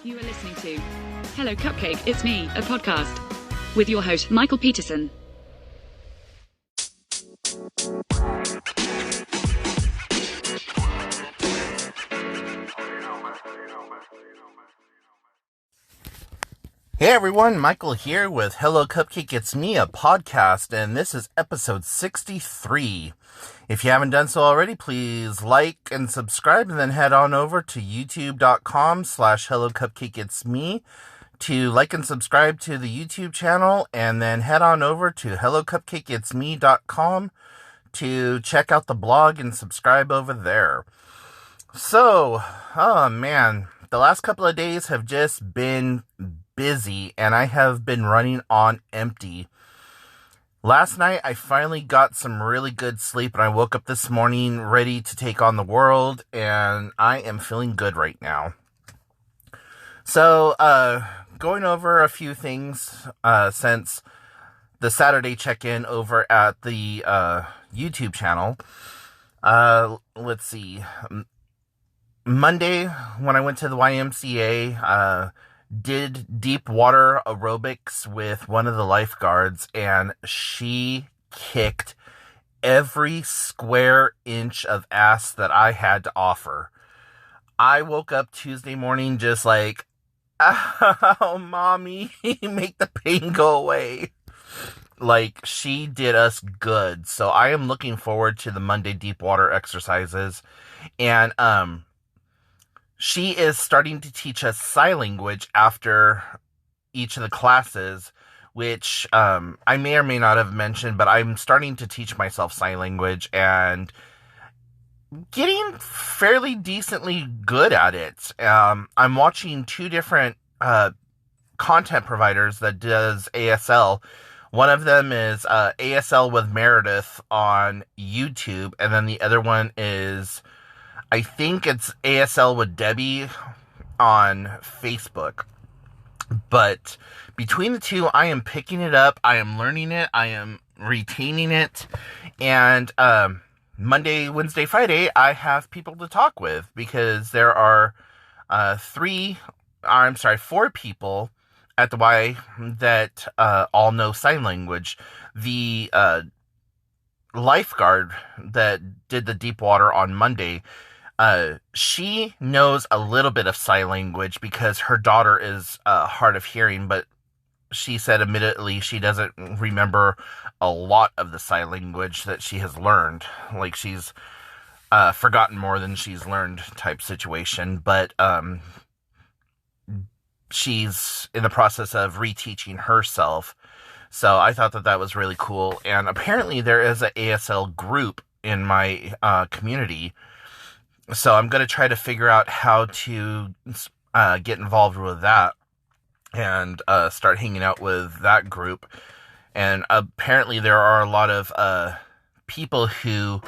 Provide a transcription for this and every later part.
You are listening to Hello Cupcake, It's Me, a podcast with your host, Michael Peterson. Hey everyone, Michael here with Hello Cupcake, It's Me, a podcast, and this is episode 63. If you haven't done so already, please like and subscribe, and then head on over to youtube.com/Hello Cupcake, It's Me to like and subscribe to the YouTube channel, and then head on over to hellocupcakeitsme.com to check out the blog and subscribe over there. So, oh man, the last couple of days have just been busy, and I have been running on empty. Last night, I finally got some really good sleep, and I woke up this morning ready to take on the world, and I am feeling good right now. So, going over a few things since the Saturday check-in over at the YouTube channel. Let's see. Monday, when I went to the YMCA, did deep water aerobics with one of the lifeguards, and she kicked every square inch of ass that I had to offer. I woke up Tuesday morning just like, oh, mommy, make the pain go away. Like, she did us good. So I am looking forward to the Monday deep water exercises. And, she is starting to teach us sign language after each of the classes, which I may or may not have mentioned, but I'm starting to teach myself sign language and getting fairly decently good at it. I'm watching two different content providers that does ASL. One of them is ASL with Meredith on YouTube, and then the other one is, I think it's ASL with Debbie on Facebook. But between the two, I am picking it up. I am learning it. I am retaining it. And Monday, Wednesday, Friday, I have people to talk with, because there are 4 people at the Y that all know sign language. The lifeguard that did the deep water on Monday, she knows a little bit of sign language because her daughter is hard of hearing, but she said admittedly she doesn't remember a lot of the sign language that she has learned. Like, she's forgotten more than she's learned type situation, but she's in the process of reteaching herself. So I thought that that was really cool. And apparently there is an ASL group in my community. So I'm going to try to figure out how to get involved with that and start hanging out with that group. And apparently there are a lot of people who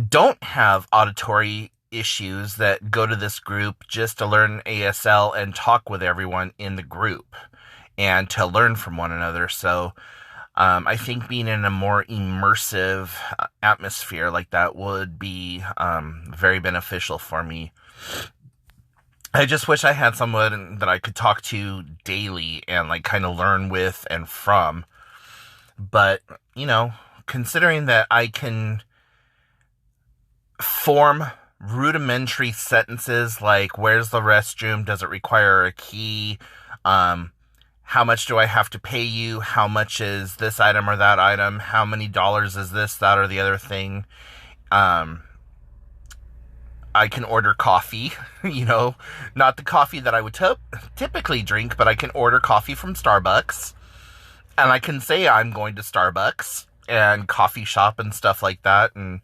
don't have auditory issues that go to this group just to learn ASL and talk with everyone in the group and to learn from one another. So I think being in a more immersive atmosphere like that would be very beneficial for me. I just wish I had someone that I could talk to daily and like kind of learn with and from. But, you know, considering that I can form rudimentary sentences like, where's the restroom? Does it require a key? How much do I have to pay you? How much is this item or that item? How many dollars is this, that, or the other thing? I can order coffee, you know, not the coffee that I would typically drink, but I can order coffee from Starbucks. And I can say I'm going to Starbucks and coffee shop and stuff like that. And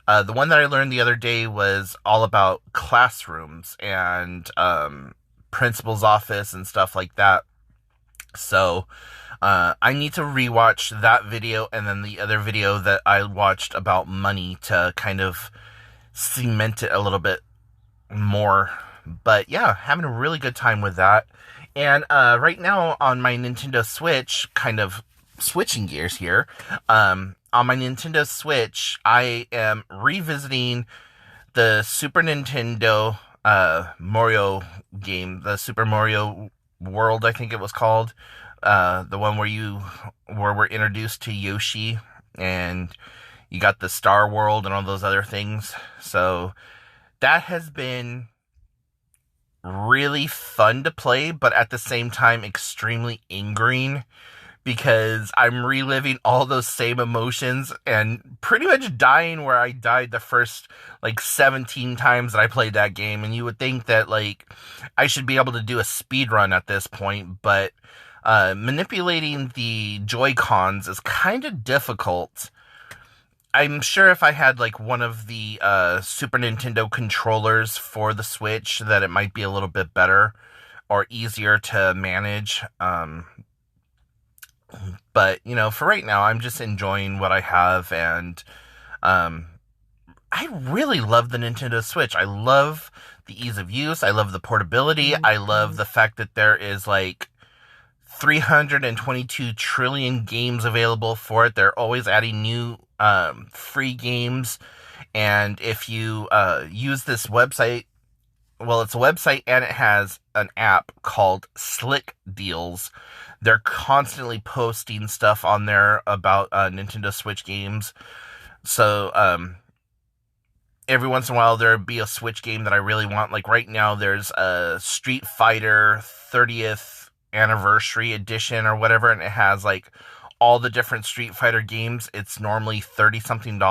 the one that I learned the other day was all about classrooms and principal's office and stuff like that. So, I need to rewatch that video and then the other video that I watched about money to kind of cement it a little bit more. But yeah, having a really good time with that. And right now on my Nintendo Switch, kind of switching gears here, on my Nintendo Switch, I am revisiting the Super Nintendo Mario game, the Super Mario World, I think it was called. The one where we're introduced to Yoshi, and you got the Star World and all those other things. So that has been really fun to play, but at the same time extremely angering, because I'm reliving all those same emotions and pretty much dying where I died the first 17 times that I played that game. And you would think that I should be able to do a speed run at this point, but manipulating the Joy-Cons is kind of difficult. I'm sure if I had one of the Super Nintendo controllers for the Switch, that it might be a little bit better or easier to manage. But, for right now, I'm just enjoying what I have, and I really love the Nintendo Switch. I love the ease of use. I love the portability. I love the fact that there is 322 trillion games available for it. They're always adding new free games. And if you use this website, well, it's a website and it has an app called Slick Deals. They're constantly posting stuff on there about Nintendo Switch games. So every once in a while there'll be a Switch game that I really want. Right now there's a Street Fighter 30th Anniversary Edition or whatever, and it has all the different Street Fighter games. It's normally $30-something.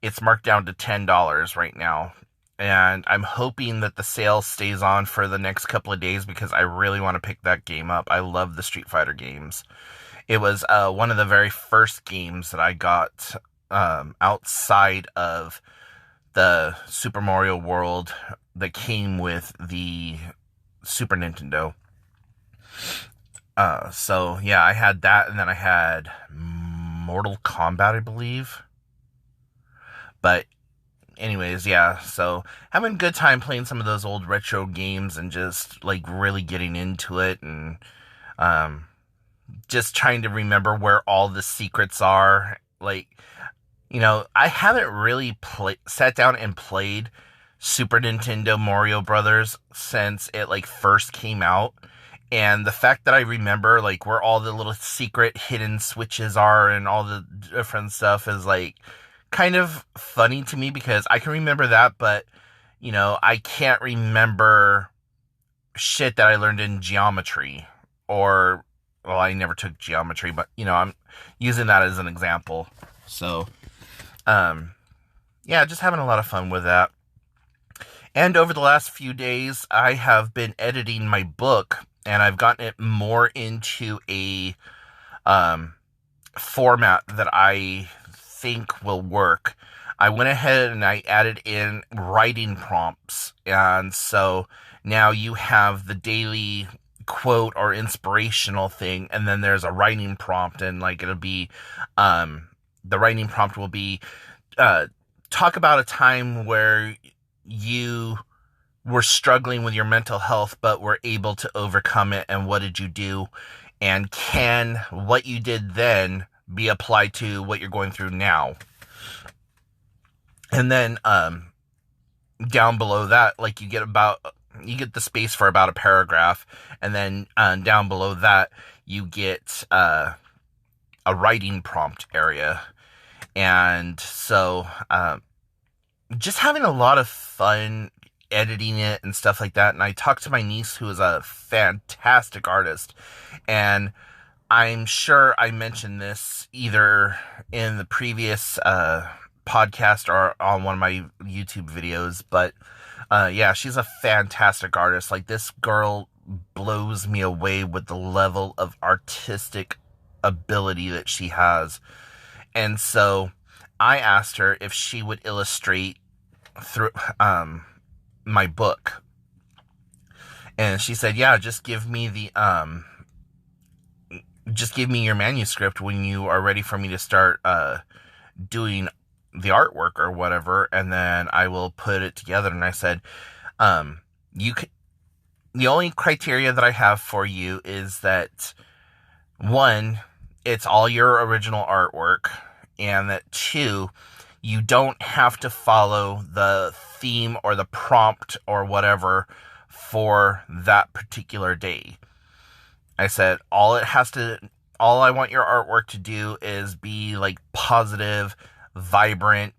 It's marked down to $10 right now. And I'm hoping that the sale stays on for the next couple of days, because I really want to pick that game up. I love the Street Fighter games. It was one of the very first games that I got outside of the Super Mario World that came with the Super Nintendo. So yeah, I had that, and then I had Mortal Kombat, I believe. But anyways, yeah, so having a good time playing some of those old retro games and just really getting into it, and just trying to remember where all the secrets are. I haven't really sat down and played Super Nintendo Mario Brothers since it first came out. And the fact that I remember where all the little secret hidden switches are and all the different stuff is kind of funny to me, because I can remember that, but I can't remember shit that I learned in geometry, or, well, I never took geometry, but I'm using that as an example. So yeah, just having a lot of fun with that. And over the last few days, I have been editing my book, and I've gotten it more into a format that I think will work. I went ahead and I added in writing prompts, and so now you have the daily quote or inspirational thing, and then there's a writing prompt, and it'll be the writing prompt will be talk about a time where you were struggling with your mental health but were able to overcome it, and what did you do, and can what you did then be applied to what you're going through now. And then down below that, you get the space for about a paragraph, and then down below that you get a writing prompt area. And so just having a lot of fun editing it and stuff like that. And I talked to my niece, who is a fantastic artist, and I'm sure I mentioned this either in the previous podcast or on one of my YouTube videos, but yeah, she's a fantastic artist. This girl blows me away with the level of artistic ability that she has. And so I asked her if she would illustrate through my book, and she said, yeah, just give me your manuscript when you are ready for me to start doing the artwork or whatever, and then I will put it together. And I said, the only criteria that I have for you is that, one, it's all your original artwork, and that, two, you don't have to follow the theme or the prompt or whatever for that particular day. I said, all I want your artwork to do is be like positive, vibrant,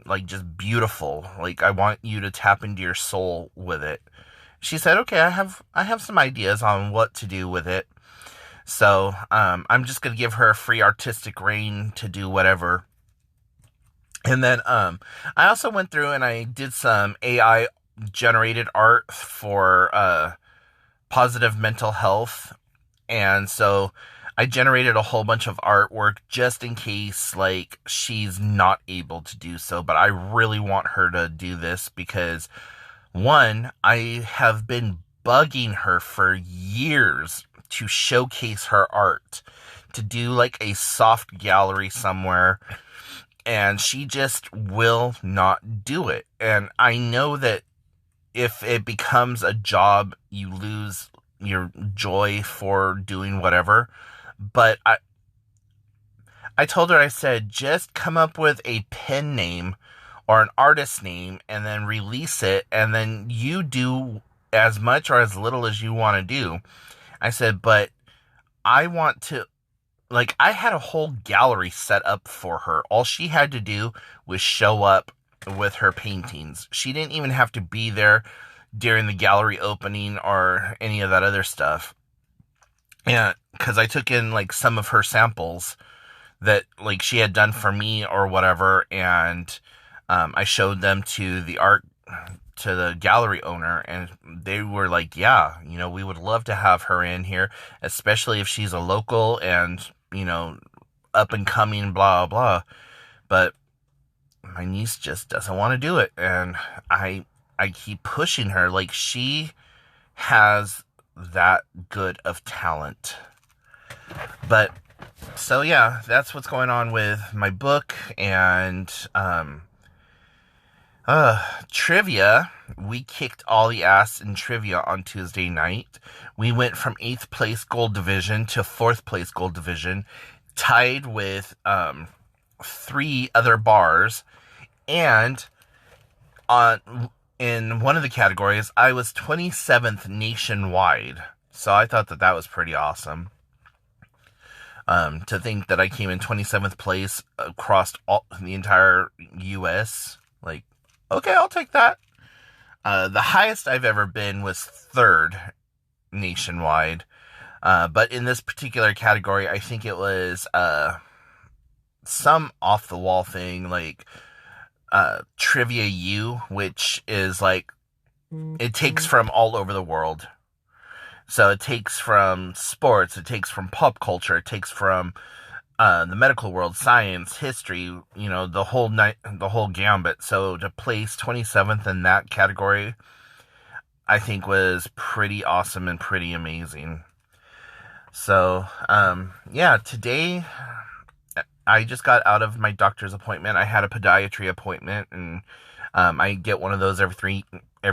like just beautiful. Like I want you to tap into your soul with it. She said, okay, I have some ideas on what to do with it. So, I'm just going to give her a free artistic reign to do whatever. And then, I also went through and I did some AI generated art for, positive mental health. And so I generated a whole bunch of artwork just in case, like, she's not able to do so. But I really want her to do this because, one, I have been bugging her for years to showcase her art, to do like a soft gallery somewhere, and she just will not do it. And I know that if it becomes a job, you lose your joy for doing whatever. But I told her, I said, just come up with a pen name or an artist name and then release it, and then you do as much or as little as you want to do. I said, but I want to, like, I had a whole gallery set up for her. All she had to do was show up with her paintings. She didn't even have to be there during the gallery opening or any of that other stuff. And because I took in like some of her samples that like she had done for me or whatever, and I showed them to the gallery owner, and they were like, yeah, we would love to have her in here, especially if she's a local and, up and coming, blah, blah. But my niece just doesn't want to do it. And I keep pushing her. Like, she has that good of talent. But, so yeah, that's what's going on with my book. And, trivia. We kicked all the ass in trivia on Tuesday night. We went from 8th place gold division to 4th place gold division, tied with 3 other bars. And in one of the categories, I was 27th nationwide. So I thought that was pretty awesome. To think that I came in 27th place across the entire U.S. Like, okay, I'll take that. The highest I've ever been was 3rd nationwide. But in this particular category, I think it was some off-the-wall thing, like Trivia U, which is like, it takes from all over the world. So it takes from sports, it takes from pop culture, it takes from the medical world, science, history, the whole gambit. So to place 27th in that category, I think was pretty awesome and pretty amazing. So, yeah, today I just got out of my doctor's appointment. I had a podiatry appointment, and I get one of those every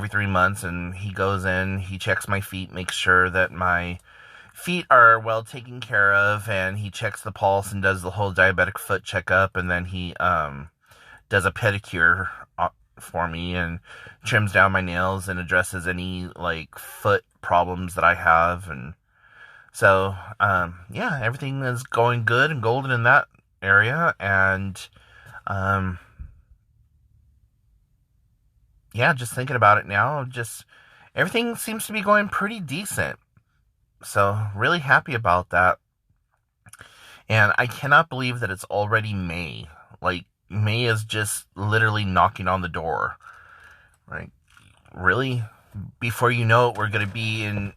3 months, and he goes in, he checks my feet, makes sure that my feet are well taken care of, and he checks the pulse and does the whole diabetic foot checkup, and then he does a pedicure for me and trims down my nails and addresses any like foot problems that I have. And so yeah, everything is going good and golden in that area. And yeah, just thinking about it now, just everything seems to be going pretty decent. So really happy about that. And I cannot believe that it's already May. Like, May is just literally knocking on the door. Like, really? Before you know it, we're going to be in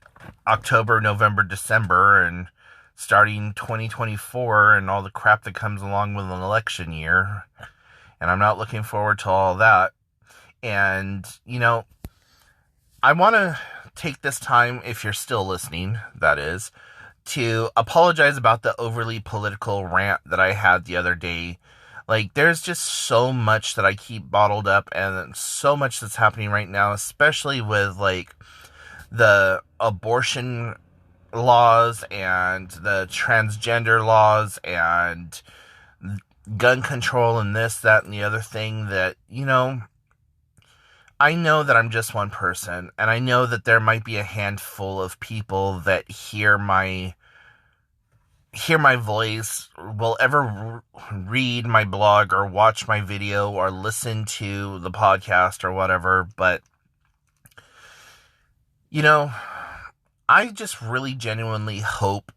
October, November, December, and starting 2024 and all the crap that comes along with an election year. And I'm not looking forward to all that. And, I want to take this time, if you're still listening, that is, to apologize about the overly political rant that I had the other day. Like, there's just so much that I keep bottled up, and so much that's happening right now, especially with, like, the abortion laws and the transgender laws and gun control and this, that, and the other thing that, I know that I'm just one person, and I know that there might be a handful of people that hear my voice, will ever read my blog or watch my video or listen to the podcast or whatever, but, I just really genuinely hope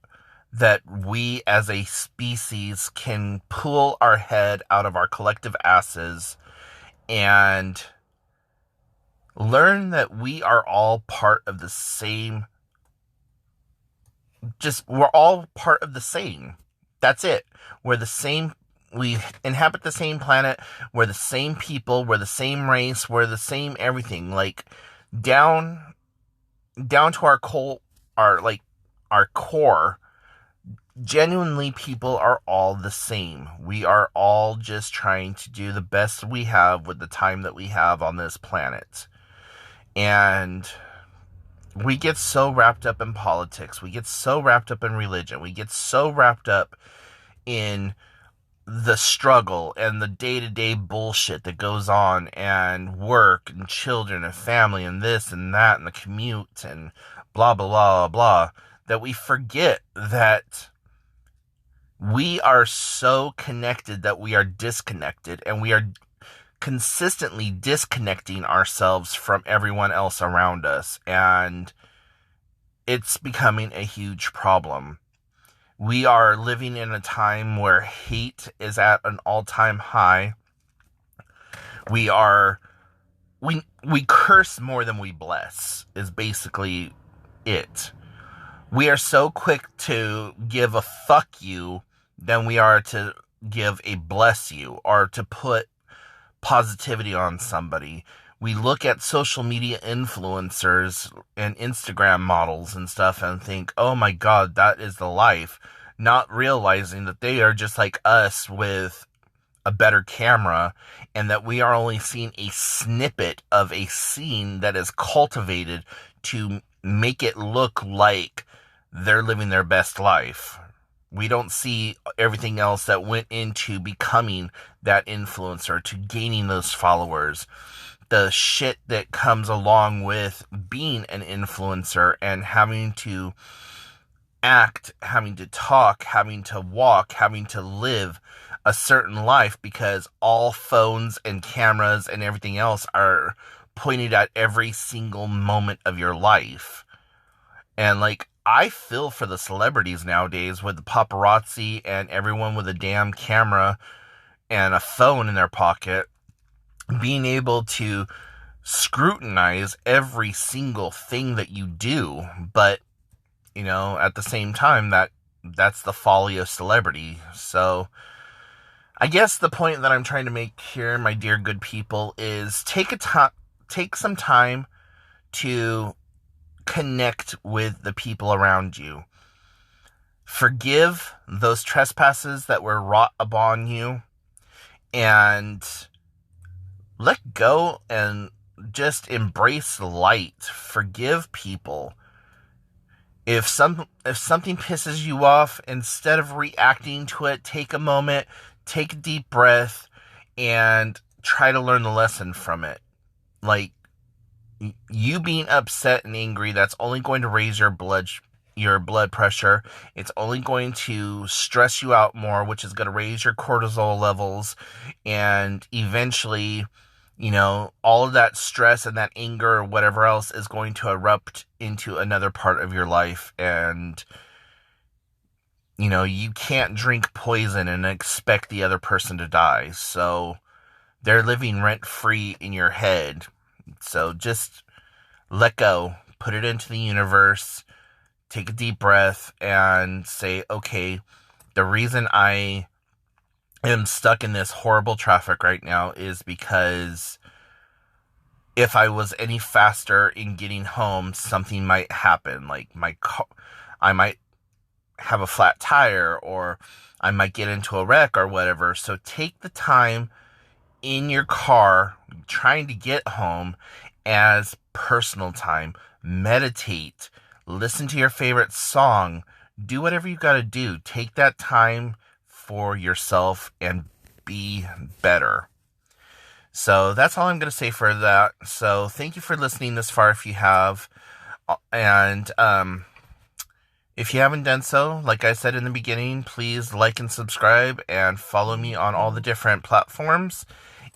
that we as a species can pull our head out of our collective asses and learn that we are all part of the same. We're all part of the same. That's it. We're the same. We inhabit the same planet. We're the same people. We're the same race. We're the same everything. Like, down to our core, genuinely, people are all the same. We are all just trying to do the best we have with the time that we have on this planet. And we get so wrapped up in politics. We get so wrapped up in religion. We get so wrapped up in the struggle and the day-to-day bullshit that goes on, and work and children and family and this and that and the commute and blah, blah, blah, blah, that we forget that we are so connected that we are disconnected, and we are consistently disconnecting ourselves from everyone else around us, and it's becoming a huge problem. We are living in a time where hate is at an all-time high. We curse more than we bless, is basically it. We are so quick to give a fuck you than we are to give a bless you, or to put positivity on somebody. We look at social media influencers and Instagram models and stuff and think, oh my God, that is the life. Not realizing that they are just like us with a better camera, and that we are only seeing a snippet of a scene that is cultivated to make it look like they're living their best life. We don't see everything else that went into becoming that influencer, to gaining those followers. The shit that comes along with being an influencer and having to act, having to talk, having to walk, having to live a certain life, because all phones and cameras and everything else are pointed at every single moment of your life. And I feel for the celebrities nowadays with the paparazzi and everyone with a damn camera and a phone in their pocket, being able to scrutinize every single thing that you do. But, at the same time, that's the folly of celebrity. So, I guess the point that I'm trying to make here, my dear good people, is take some time to connect with the people around you. Forgive those trespasses that were wrought upon you, and let go and just embrace light. Forgive people. If something pisses you off, instead of reacting to it, take a moment, take a deep breath, and try to learn the lesson from it. You being upset and angry, that's only going to raise your blood pressure. It's only going to stress you out more, which is going to raise your cortisol levels, and eventually, all of that stress and that anger or whatever else is going to erupt into another part of your life. And, you can't drink poison and expect the other person to die. So they're living rent-free in your head. So just let go, put it into the universe, take a deep breath, and say, okay, the reason I am stuck in this horrible traffic right now is because if I was any faster in getting home, something might happen. Like I might have a flat tire, or I might get into a wreck or whatever. So take the time in your car trying to get home as personal time. Meditate, listen to your favorite song, do whatever you got to do. Take that time for yourself and be better. So that's all I'm going to say for that. So thank you for listening this far if you have. And if you haven't done so, like I said in the beginning, please like and subscribe and follow me on all the different platforms.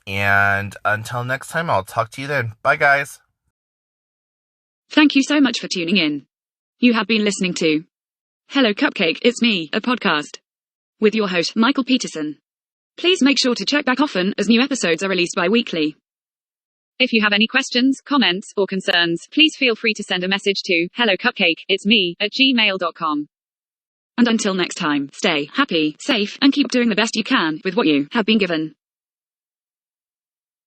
And until next time, I'll talk to you then. Bye, guys. Thank you so much for tuning in. You have been listening to Hello Cupcake, It's Me, a podcast with your host, Michael Peterson. Please make sure to check back often as new episodes are released bi-weekly. If you have any questions, comments, or concerns, please feel free to send a message to hellocupcakeitsme@gmail.com. And until next time, stay happy, safe, and keep doing the best you can with what you have been given.